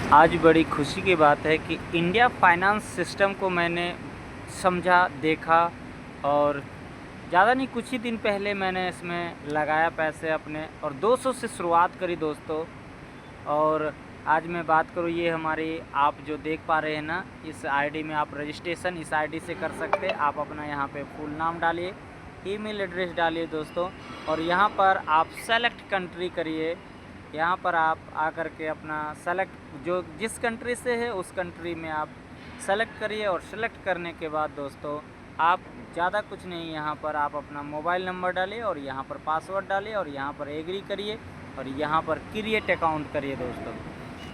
आज बड़ी खुशी की बात है कि इंडिया फाइनेंस सिस्टम को मैंने समझा, देखा और ज़्यादा नहीं कुछ ही दिन पहले मैंने इसमें लगाया पैसे अपने और 200 से शुरुआत करी दोस्तों। और आज मैं बात करूँ, ये हमारी आप जो देख पा रहे हैं ना, इस आईडी में आप रजिस्ट्रेशन इस आईडी से कर सकते हैं। आप अपना यहाँ पे फुल नाम डालिए, ईमेल एड्रेस डालिए दोस्तों, और यहाँ पर आप सेलेक्ट कंट्री करिए। यहाँ पर आप आकर के अपना सेलेक्ट जो जिस कंट्री से है उस कंट्री में आप सेलेक्ट करिए। और सेलेक्ट करने के बाद दोस्तों आप ज़्यादा कुछ नहीं, यहाँ पर आप अपना मोबाइल नंबर डालिए और यहाँ पर पासवर्ड डालिए और यहाँ पर एग्री करिए और यहाँ पर क्रिएट अकाउंट करिए दोस्तों।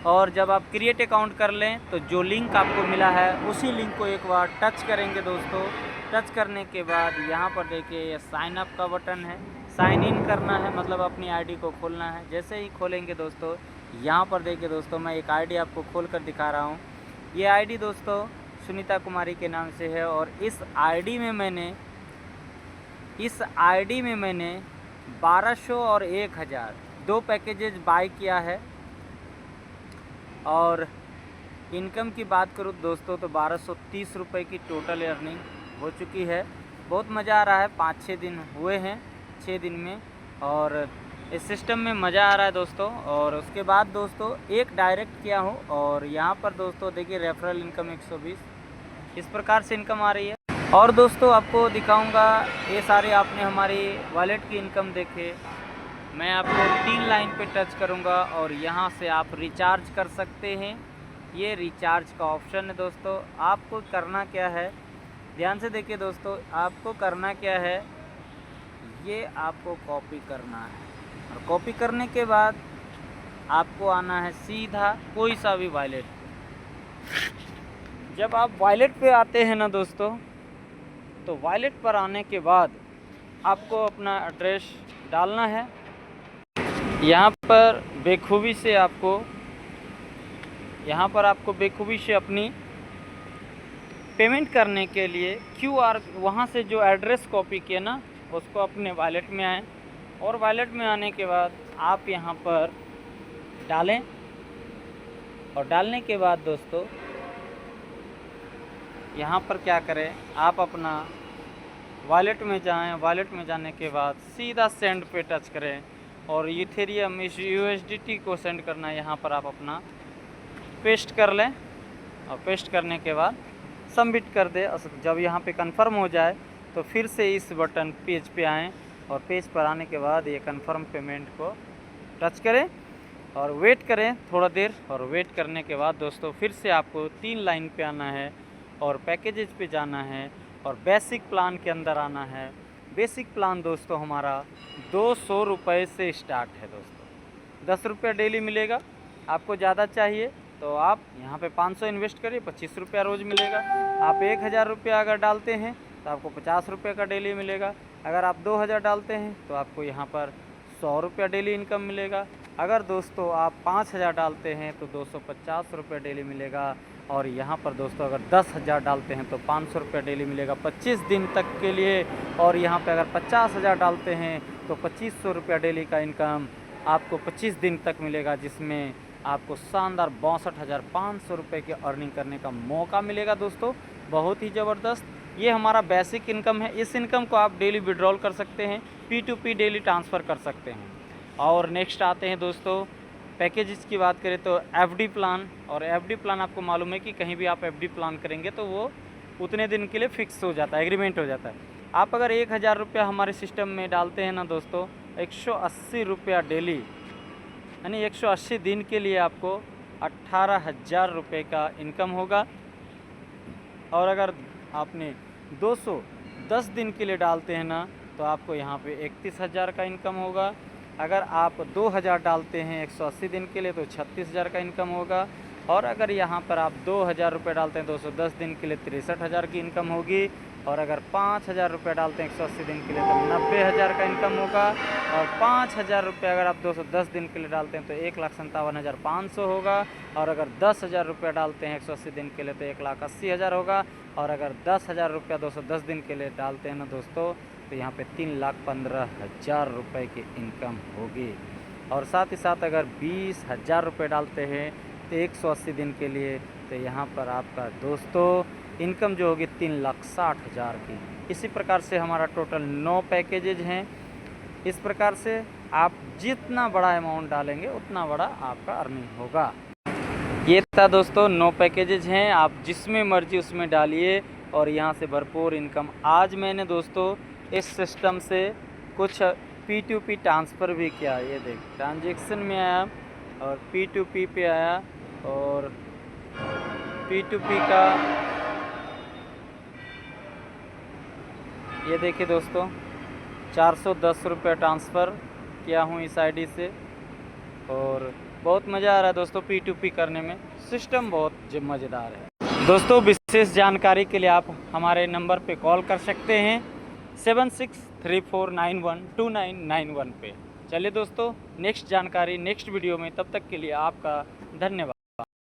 और जब आप क्रिएट अकाउंट कर लें तो जो लिंक आपको मिला है उसी लिंक को एक बार टच करेंगे दोस्तों। टच करने के बाद यहाँ पर देखिए ये साइन अप का बटन है, साइन इन करना है, मतलब अपनी आईडी को खोलना है। जैसे ही खोलेंगे दोस्तों, यहाँ पर देखिए दोस्तों मैं एक आईडी आपको खोल कर दिखा रहा हूँ। ये आईडी दोस्तों सुनीता कुमारी के नाम से है और इस आईडी में मैंने 1200 और 1000 दो पैकेजेज बाय किया है। और इनकम की बात करूँ दोस्तों तो 1230 रुपये की टोटल अर्निंग हो चुकी है। बहुत मज़ा आ रहा है, 5-6 दिन हुए हैं, 6 दिन में, और इस सिस्टम में मज़ा आ रहा है दोस्तों। और उसके बाद दोस्तों एक डायरेक्ट किया हूँ और यहाँ पर दोस्तों देखिए रेफरल इनकम 120, इस प्रकार से इनकम आ रही है। और दोस्तों आपको दिखाऊंगा, ये सारे आपने हमारी वॉलेट की इनकम देखे। मैं आपको 3 लाइन पे टच करूंगा और यहाँ से आप रिचार्ज कर सकते हैं। ये रिचार्ज का ऑप्शन है दोस्तों। आपको करना क्या है, ध्यान से देखिए दोस्तों, आपको करना क्या है, ये आपको कॉपी करना है और कॉपी करने के बाद आपको आना है सीधा कोई सा भी वॉलेट। जब आप वॉलेट पे आते हैं ना दोस्तों, तो वॉलेट पर आने के बाद आपको अपना एड्रेस डालना है। यहाँ पर बेखूबी से अपनी पेमेंट करने के लिए QR वहाँ से जो एड्रेस कॉपी किए ना उसको अपने वॉलेट में आएँ और वॉलेट में आने के बाद आप यहाँ पर डालें। और डालने के बाद दोस्तों यहाँ पर क्या करें, आप अपना वॉलेट में जाएं। वॉलेट में जाने के बाद सीधा सेंड पे टच करें और इथेरियम इस USDT को सेंड करना है। यहाँ पर आप अपना पेस्ट कर लें और पेस्ट करने के बाद सबमिट कर दें। जब यहाँ पे कंफर्म हो जाए तो फिर से इस बटन पेज पे आएँ और पेज पर आने के बाद ये कंफर्म पेमेंट को टच करें और वेट करें थोड़ा देर। और वेट करने के बाद दोस्तों फिर से आपको 3 लाइन पे आना है और पैकेजेस पे जाना है और बेसिक प्लान के अंदर आना है। बेसिक प्लान दोस्तों हमारा 200 रुपये से स्टार्ट है दोस्तों। 10 रुपया डेली मिलेगा। आपको ज़्यादा चाहिए तो आप यहाँ पे 500 इन्वेस्ट करिए, 25 रुपया रोज़ मिलेगा। आप 1000 रुपया अगर डालते हैं तो आपको 50 रुपये का डेली मिलेगा। अगर आप 2000 डालते हैं तो आपको यहाँ पर 100 रुपया डेली इनकम मिलेगा। अगर दोस्तों आप 5000 डालते हैं तो 250 रुपये डेली मिलेगा। और यहाँ पर दोस्तों अगर 10,000 डालते हैं तो 500 रुपये डेली मिलेगा 25 दिन तक के लिए। और यहाँ पे अगर 50,000 डालते हैं तो 2500 रुपया डेली का इनकम आपको 25 दिन तक मिलेगा, जिसमें आपको शानदार 62,500 रुपये की अर्निंग करने का मौका मिलेगा दोस्तों। बहुत ही ज़बरदस्त ये हमारा बेसिक इनकम है। इस इनकम को आप डेली विड्रॉल कर सकते हैं, P2P डेली ट्रांसफ़र कर सकते हैं। और नेक्स्ट आते हैं दोस्तों पैकेजेस की बात करें तो FD प्लान। और FD प्लान आपको मालूम है कि कहीं भी आप FD प्लान करेंगे तो वो उतने दिन के लिए फ़िक्स हो जाता है, एग्रीमेंट हो जाता है। आप अगर 1000 रुपया हमारे सिस्टम में डालते हैं ना दोस्तों, 180 रुपया डेली, यानी 180 दिन के लिए आपको 18,000 रुपये का इनकम होगा। और अगर आपने 210 दिन के लिए डालते हैं ना तो आपको यहाँ पे 31,000 का इनकम होगा। अगर आप 2000 डालते हैं 180 दिन के लिए तो 36,000 का इनकम होगा। और अगर यहाँ पर आप 2000 रुपये डालते हैं 210 दिन के लिए 63,000 की इनकम होगी। और अगर 5000 रुपये डालते हैं 180 दिन के लिए तो 90,000 का इनकम होगा। और 5000 रुपये अगर आप 210 दिन के लिए डालते हैं तो 1,57,500 होगा। और अगर 10,000 रुपये डालते हैं 180 दिन के लिए तो 1,80,000 होगा। और अगर 10,000 रुपया 210 दिन के लिए डालते हैं ना दोस्तों तो यहाँ पे 3,15,000 रुपये की इनकम होगी। और साथ ही साथ अगर 20,000 रुपये डालते हैं 180 दिन के लिए। तो यहाँ पर आपका दोस्तों इनकम जो होगी 3,60,000 की। इसी प्रकार से हमारा टोटल 9 पैकेजेज हैं। इस प्रकार से आप जितना बड़ा अमाउंट डालेंगे उतना बड़ा आपका अर्निंग होगा। ये था दोस्तों 9 पैकेजेज हैं, आप जिसमें मर्जी उसमें डालिए और यहाँ से भरपूर इनकम। आज मैंने दोस्तों इस सिस्टम से कुछ P2P ट्रांसफ़र भी किया। ये देख ट्रांजैक्शन में आया और P2P पे आया और P2P का ये देखिए दोस्तों 410 रुपये ट्रांसफ़र किया हूँ इस आईडी से और बहुत मज़ा आ रहा है दोस्तों P2P करने में। सिस्टम बहुत मज़ेदार है दोस्तों। विशेष जानकारी के लिए आप हमारे नंबर पे कॉल कर सकते हैं 7634912991 पे। चलिए दोस्तों नेक्स्ट जानकारी नेक्स्ट वीडियो में, तब तक के लिए आपका धन्यवाद।